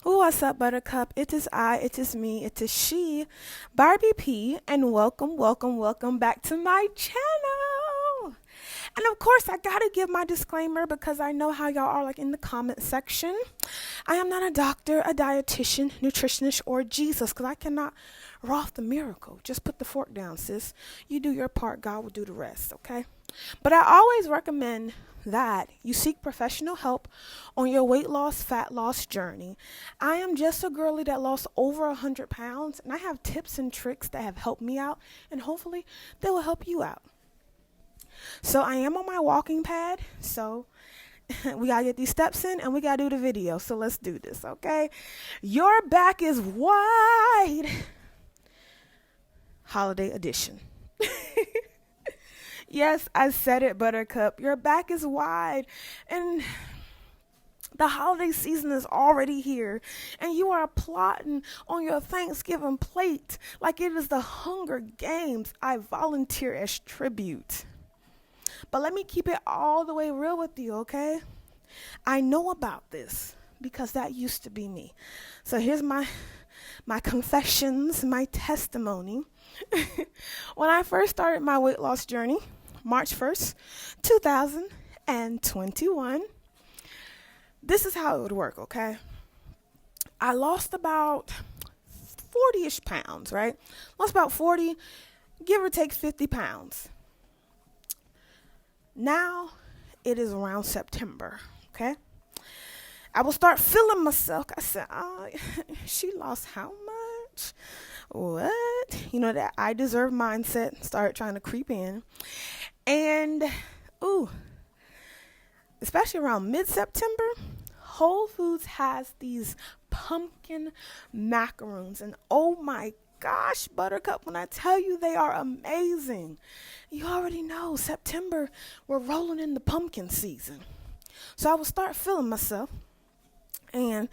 What's up, Buttercup? It is I, it is me, it is she, Barbie P, and welcome back to my channel. And of course, I gotta give my disclaimer because I know how y'all are like in the comment section. I am not a doctor, a dietitian, nutritionist, or Jesus because I cannot wrought the miracle. Just put the fork down, sis. You do your part, God will do the rest, okay? But I always recommend that you seek professional help on your weight loss, fat loss journey. I am just a girly that lost over 100 pounds, and I have tips and tricks that have helped me out, and hopefully they will help you out. So I am on my walking pad, so we gotta get these steps in and we gotta do the video. So let's do this, okay? Your back is wide. Holiday edition. Yes, I said it, Buttercup. Your back is wide, and the holiday season is already here, and you are plotting on your Thanksgiving plate like it is the Hunger Games. I volunteer as tribute. But let me keep it all the way real with you, okay? I know about this because that used to be me. So here's my confessions, my testimony. When I first started my weight loss journey, March 1st, 2021, this is how it would work, okay? I lost about 40-ish pounds, right? Lost about 40, give or take 50 pounds. Now it is around September, okay? I will start feeling myself. I said, she lost how much? What? You know, that I deserve mindset started trying to creep in. And, especially around mid-September, Whole Foods has these pumpkin macaroons. And oh my gosh, Buttercup, when I tell you they are amazing. You already know, September, we're rolling in the pumpkin season. So I will start feeling myself. And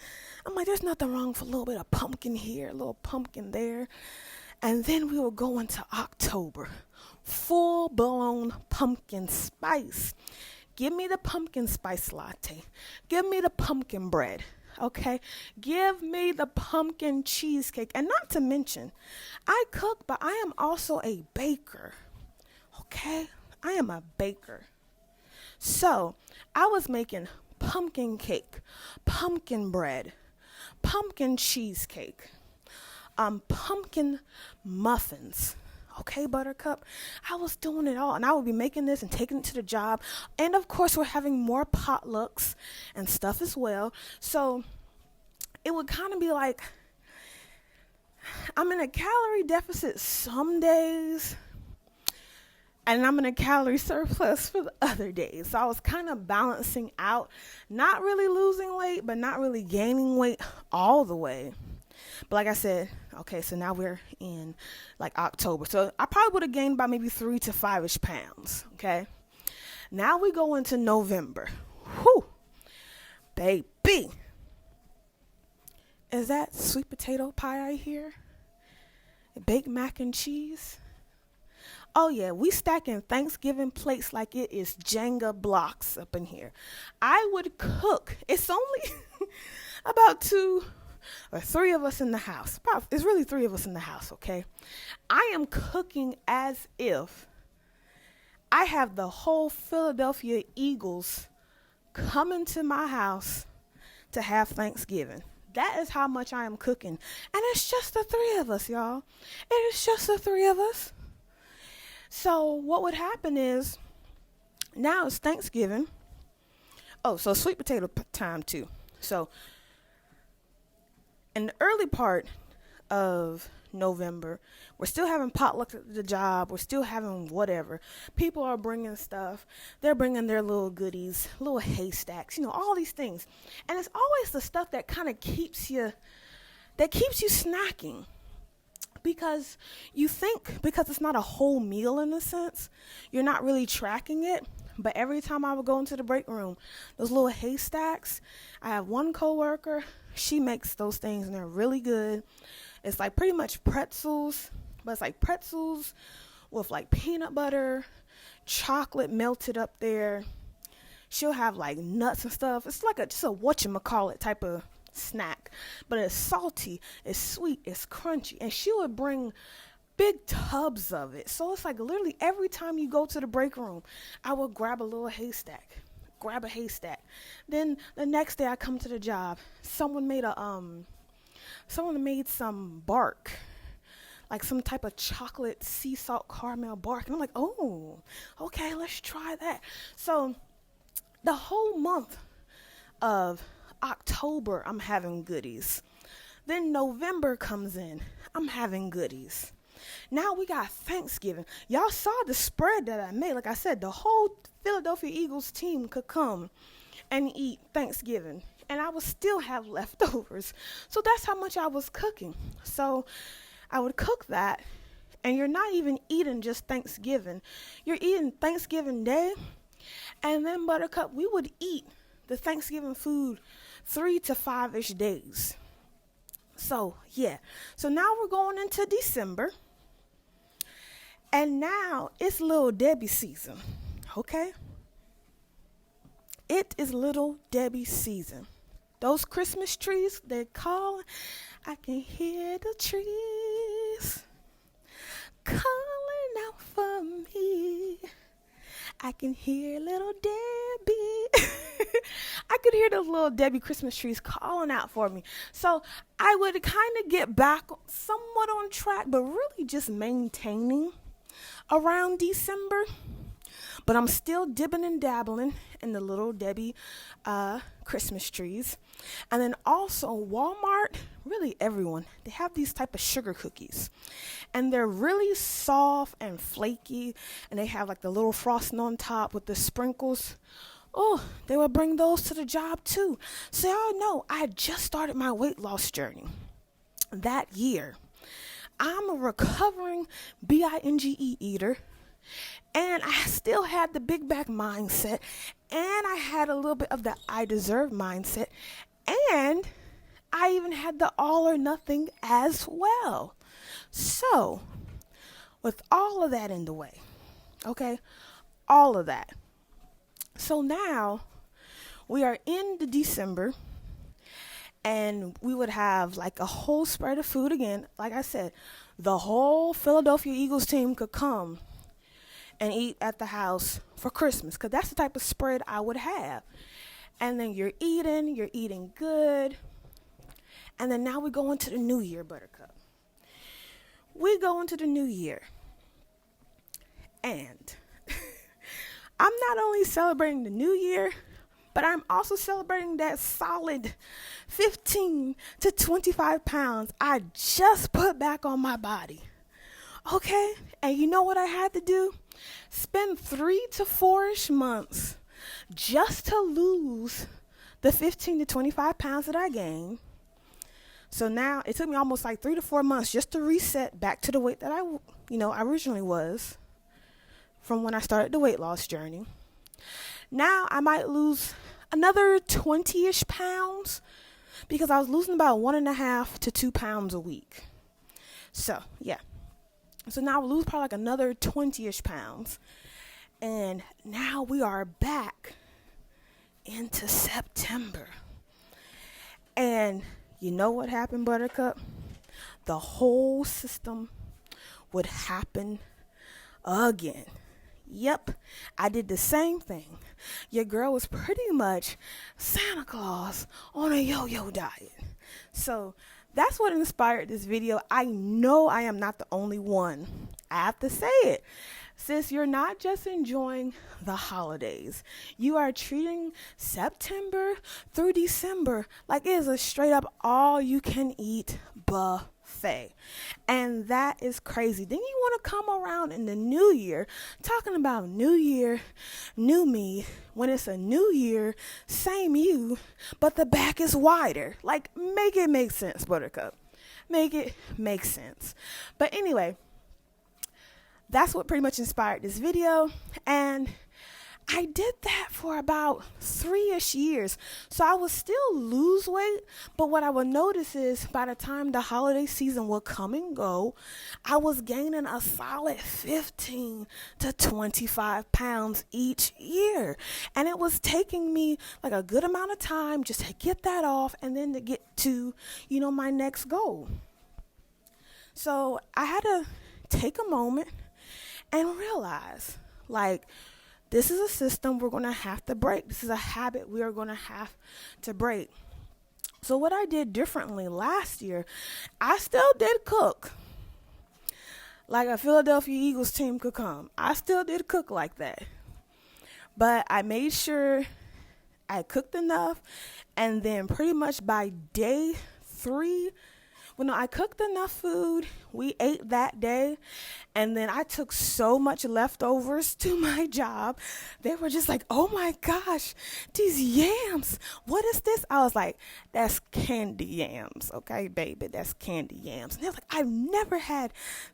I'm like, there's nothing wrong with a little bit of pumpkin here, a little pumpkin there. And then we will go into October. Full-blown pumpkin spice. Give me the pumpkin spice latte. Give me the pumpkin bread. Okay? Give me the pumpkin cheesecake. And not to mention, I cook, but I am also a baker. Okay? I am a baker. So, I was making pumpkin cake, pumpkin bread, pumpkin cheesecake, pumpkin muffins. Okay, Buttercup, I was doing it all, and I would be making this and taking it to the job. And of course, we're having more potlucks and stuff as well. So it would kind of be like I'm in a calorie deficit some days, and I'm in a calorie surplus for the other days. So I was kind of balancing out, not really losing weight, but not really gaining weight all the way. But like I said, okay, so now we're in like October. So I probably would have gained about maybe 3 to 5-ish pounds, okay? Now we go into November. Whew, baby. Is that sweet potato pie I hear? Baked mac and cheese? Oh yeah, we stacking Thanksgiving plates like it is Jenga blocks up in here. I would cook. It's only about 2 or 3 of us in the house. It's really 3 of us in the house, okay? I am cooking as if I have the whole Philadelphia Eagles coming to my house to have Thanksgiving. That is how much I am cooking. And it's just the 3 of us, y'all. It is just the 3 of us. So what would happen is, now it's Thanksgiving. Oh, so sweet potato time too. So in the early part of November, we're still having potluck at the job. We're still having whatever. People are bringing stuff. They're bringing their little goodies, little haystacks, all these things. And it's always the stuff that kind of keeps you snacking. Because you think, because it's not a whole meal in a sense, you're not really tracking it. But every time I would go into the break room, those little haystacks, I have one coworker, she makes those things and they're really good. It's like pretty much pretzels, but it's like pretzels with like peanut butter, chocolate melted up there. She'll have like nuts and stuff. It's like just a whatchamacallit type of snack, but it's salty, it's sweet, it's crunchy. And she would bring big tubs of it. So it's like literally every time you go to the break room, I would grab a little haystack. Grab a haystack. Then the next day I come to the job, someone made some bark, like some type of chocolate sea salt caramel bark. And I'm like, oh, okay, let's try that. So the whole month of October, I'm having goodies. Then November comes in, I'm having goodies. Now we got Thanksgiving. Y'all saw the spread that I made. Like I said, the whole Philadelphia Eagles team could come and eat Thanksgiving, and I would still have leftovers. So that's how much I was cooking. So I would cook that, and you're not even eating just Thanksgiving. You're eating Thanksgiving Day, and then Buttercup, we would eat the Thanksgiving food 3 to 5-ish days. So, yeah. So now we're going into December. And now it's Little Debbie season. Okay? It is Little Debbie season. Those Christmas trees, they're calling. I can hear the trees calling out for me. I can hear Little Debbie. I could hear those Little Debbie Christmas trees calling out for me. So I would kind of get back somewhat on track, but really just maintaining around December. But I'm still dibbing and dabbling in the Little Debbie Christmas trees. And then also Walmart, really everyone, they have these type of sugar cookies. And they're really soft and flaky. And they have like the little frosting on top with the sprinkles. Oh, they would bring those to the job too. So y'all know I had just started my weight loss journey that year. I'm a recovering binge eater. And I still had the big back mindset. And I had a little bit of the I deserve mindset. And I even had the all or nothing as well. So, with all of that in the way, okay, all of that. So now we are in the December, and we would have like a whole spread of food again. Like I said, the whole Philadelphia Eagles team could come and eat at the house for Christmas, because that's the type of spread I would have. And then you're eating good. And then now we go into the new year, Buttercup. We go into the new year. And I'm not only celebrating the new year, but I'm also celebrating that solid 15 to 25 pounds I just put back on my body. Okay? And you know what I had to do? Spend 3 to 4-ish months just to lose the 15 to 25 pounds that I gained. So now it took me almost like 3 to 4 months just to reset back to the weight that I originally was from when I started the weight loss journey. Now I might lose another 20-ish pounds because I was losing about 1.5 to 2 pounds a week. So, yeah. So now we'll lose probably like another 20-ish pounds. And now we are back into September. And you know what happened, Buttercup? The whole system would happen again. Yep, I did the same thing. Your girl was pretty much Santa Claus on a yo-yo diet. So that's what inspired this video. I know I am not the only one. I have to say it. Sis, you're not just enjoying the holidays. You are treating September through December like it is a straight up all you can eat buffet. And that is crazy. Then you want to come around in the new year talking about new year, new me, when it's a new year, same you, but the back is wider. Like, make it make sense, Buttercup. Make it make sense. But anyway, that's what pretty much inspired this video. And I did that for about 3-ish years. So I would still lose weight, but what I would notice is by the time the holiday season would come and go, I was gaining a solid 15 to 25 pounds each year. And it was taking me like a good amount of time just to get that off and then to get to, my next goal. So I had to take a moment and realize, like, this is a system we're going to have to break. This is a habit we are going to have to break. So what I did differently last year, I still did cook. Like a Philadelphia Eagles team could come. I still did cook like that. But I made sure I cooked enough. And then pretty much by day 3, I cooked enough food. We ate that day. And then I took so much leftovers to my job. They were just like, oh my gosh, these yams. What is this? I was like, that's candy yams. Okay, baby, that's candy yams. And they're like, I've never had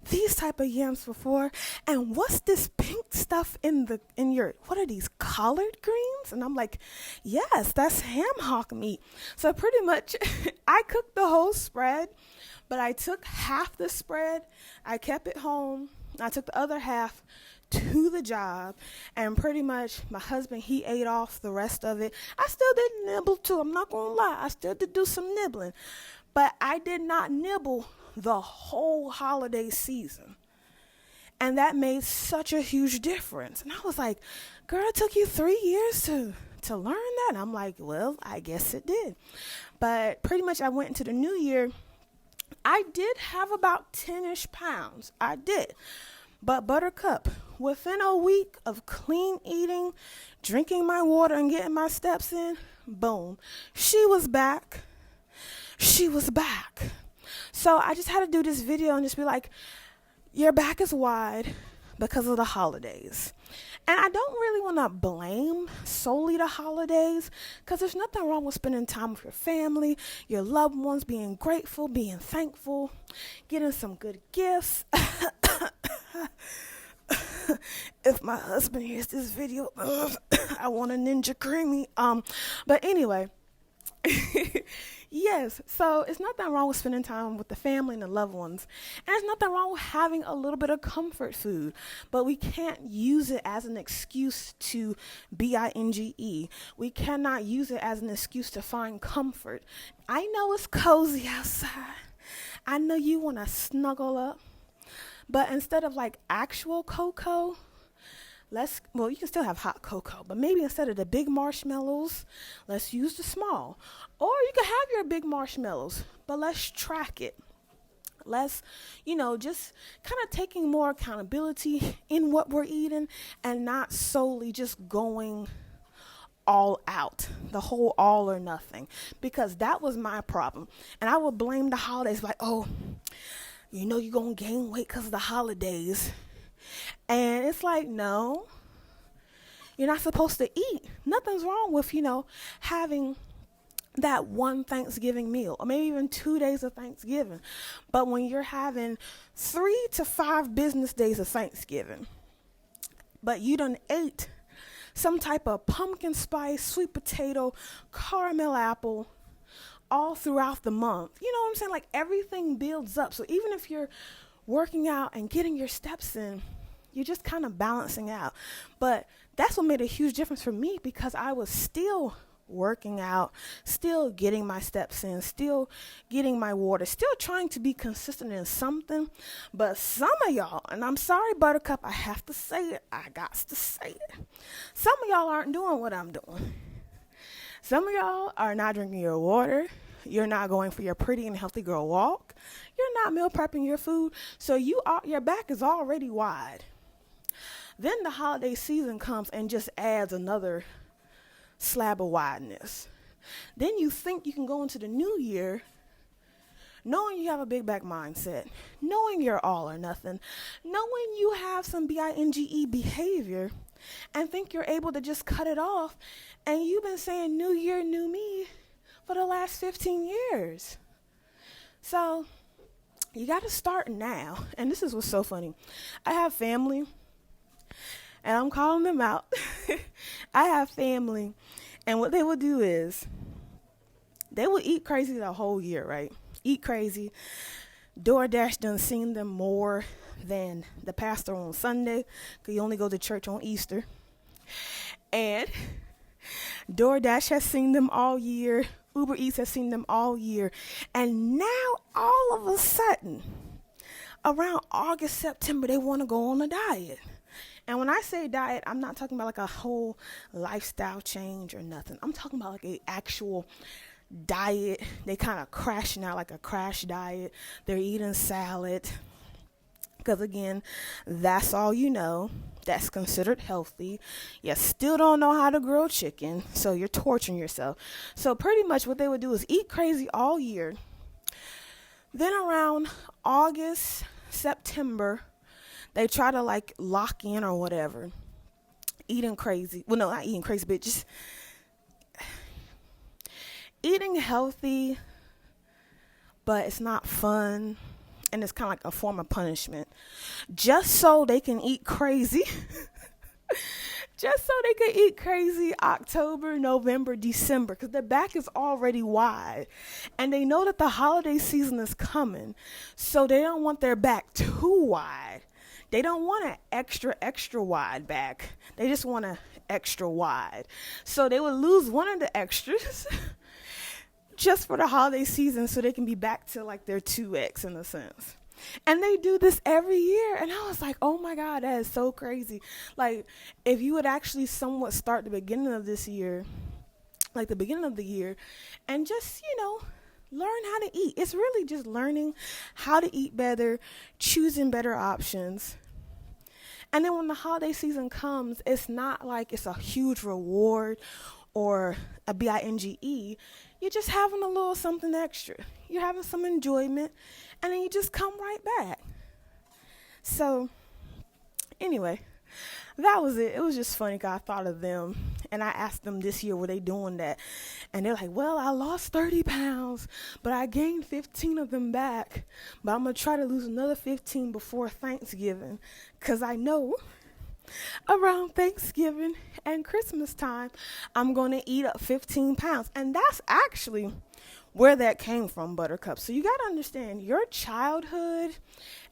these type of yams before. And what's this pink stuff in your, what are these, collard greens? And I'm like, yes, that's ham hock meat. So pretty much I cooked the whole spread. But I took half the spread, I kept it home, I took the other half to the job, and pretty much my husband, he ate off the rest of it. I still did nibble too, I'm not going to lie, I still did do some nibbling. But I did not nibble the whole holiday season. And that made such a huge difference. And I was like, girl, it took you 3 years to learn that? And I'm like, well, I guess it did. But pretty much I went into the new year. I did have about 10-ish pounds. I did. But Buttercup, within a week of clean eating, drinking my water and getting my steps in, boom, she was back. She was back. So I just had to do this video and just be like, your back is wide because of the holidays. And I don't really want to blame solely the holidays, because there's nothing wrong with spending time with your family, your loved ones, being grateful, being thankful, getting some good gifts. If my husband hears this video, I want a Ninja Creamy. But anyway, yes, so it's nothing wrong with spending time with the family and the loved ones. And there's nothing wrong with having a little bit of comfort food. But we can't use it as an excuse to binge. We cannot use it as an excuse to find comfort. I know it's cozy outside. I know you want to snuggle up. But instead of like actual cocoa, you can still have hot cocoa, but maybe instead of the big marshmallows, let's use the small. Or you can have your big marshmallows, but let's track it. Let's, just kind of taking more accountability in what we're eating and not solely just going all out, the whole all or nothing, because that was my problem. And I would blame the holidays like, oh, you're going to gain weight because of the holidays. And it's like, no, you're not supposed to eat. Nothing's wrong with, having that one Thanksgiving meal or maybe even 2 days of Thanksgiving. But when you're having 3 to 5 business days of Thanksgiving, but you done ate some type of pumpkin spice, sweet potato, caramel apple all throughout the month. You know what I'm saying? Like everything builds up. So even if you're working out and getting your steps in, you're just kind of balancing out. But that's what made a huge difference for me, because I was still working out, still getting my steps in, still getting my water, still trying to be consistent in something. But some of y'all, and I'm sorry, Buttercup, I have to say it. I got to say it. Some of y'all aren't doing what I'm doing. Some of y'all are not drinking your water. You're not going for your pretty and healthy girl walk. You're not meal prepping your food. So your back is already wide. Then the holiday season comes and just adds another slab of wideness. Then you think you can go into the new year knowing you have a big back mindset, knowing you're all or nothing, knowing you have some binge behavior, and think you're able to just cut it off. And you've been saying new year, new me for the last 15 years. So you got to start now. And this is what's so funny. I have family, And I'm calling them out. I have family, and what they will do is they will eat crazy the whole year, right? Eat crazy. DoorDash done seen them more than the pastor on Sunday, because you only go to church on Easter. And DoorDash has seen them all year. Uber Eats has seen them all year. And now, all of a sudden, around August, September, they want to go on a diet. And when I say diet, I'm not talking about like a whole lifestyle change or nothing. I'm talking about like an actual diet. They kind of crashing out, like a crash diet. They're eating salad. Because again, that's all you know. That's considered healthy. You still don't know how to grill chicken, so you're torturing yourself. So pretty much what they would do is eat crazy all year. Then around August, September, they try to like lock in or whatever. Eating crazy. Well, no, not eating crazy, but just eating healthy, but it's not fun. And it's kind of like a form of punishment. Just so they can eat crazy. Just so they can eat crazy October, November, December. Because their back is already wide. And they know that the holiday season is coming. So they don't want their back too wide. They don't want an extra wide back. They just want an extra wide. So they would lose one of the extras just for the holiday season so they can be back to like their 2X in a sense. And they do this every year. And I was like, oh my God, that is so crazy. Like, if you would actually somewhat start the beginning of this year, like the beginning of the year, and just, learn how to eat. It's really just learning how to eat better, choosing better options. And then when the holiday season comes, it's not like it's a huge reward or a binge. You're just having a little something extra. You're having some enjoyment, and then you just come right back. So, anyway, that was it. It was just funny because I thought of them, and I asked them this year, were they doing that? And they're like, well, I lost 30 pounds, but I gained 15 of them back. But I'm going to try to lose another 15 before Thanksgiving, because I know around Thanksgiving and Christmas time, I'm going to eat up 15 pounds. And that's actually where that came from, Buttercup. So you got to understand, your childhood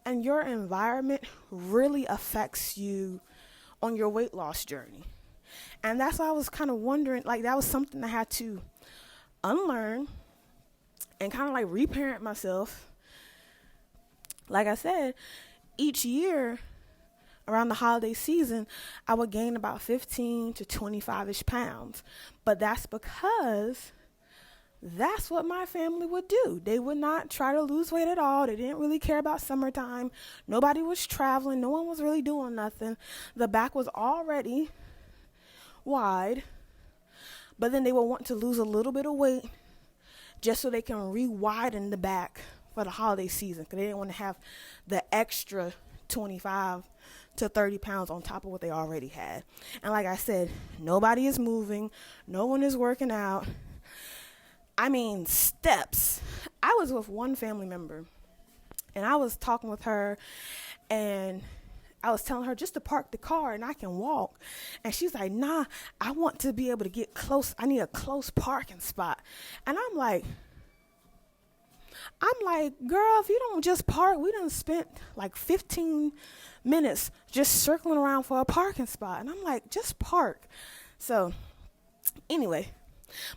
and your environment really affects you on your weight loss journey. And that's why I was kind of wondering, like, that was something I had to unlearn and kind of like reparent myself. Like I said, each year around the holiday season, I would gain about 15 to 25-ish pounds. But that's because that's what my family would do. They would not try to lose weight at all. They didn't really care about summertime. Nobody was traveling. No one was really doing nothing. The back was already wide. But then they would want to lose a little bit of weight just so they can re-widen the back for the holiday season, because they didn't want to have the extra 25 to 30 pounds on top of what they already had. And like I said, nobody is moving. No one is working out. I mean, steps. I was with one family member, and I was talking with her, and I was telling her just to park the car and I can walk. And she's like, nah, I want to be able to get close. I need a close parking spot. And I'm like, girl, if you don't just park, we done spent like 15 minutes just circling around for a parking spot. And I'm like, just park. So anyway,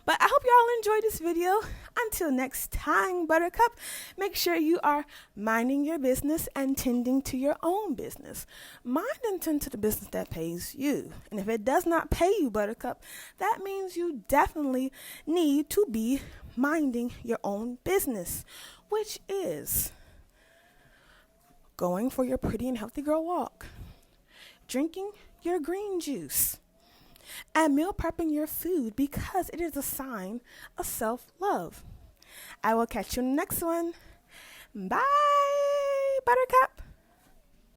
but I hope y'all enjoyed this video. Until next time, Buttercup, make sure you are minding your business and tending to your own business. Mind and tend to the business that pays you. And if it does not pay you, Buttercup, that means you definitely need to be minding your own business, which is going for your pretty and healthy girl walk, drinking your green juice, and meal prepping your food, because it is a sign of self-love. I will catch you in the next one. Bye, Buttercup.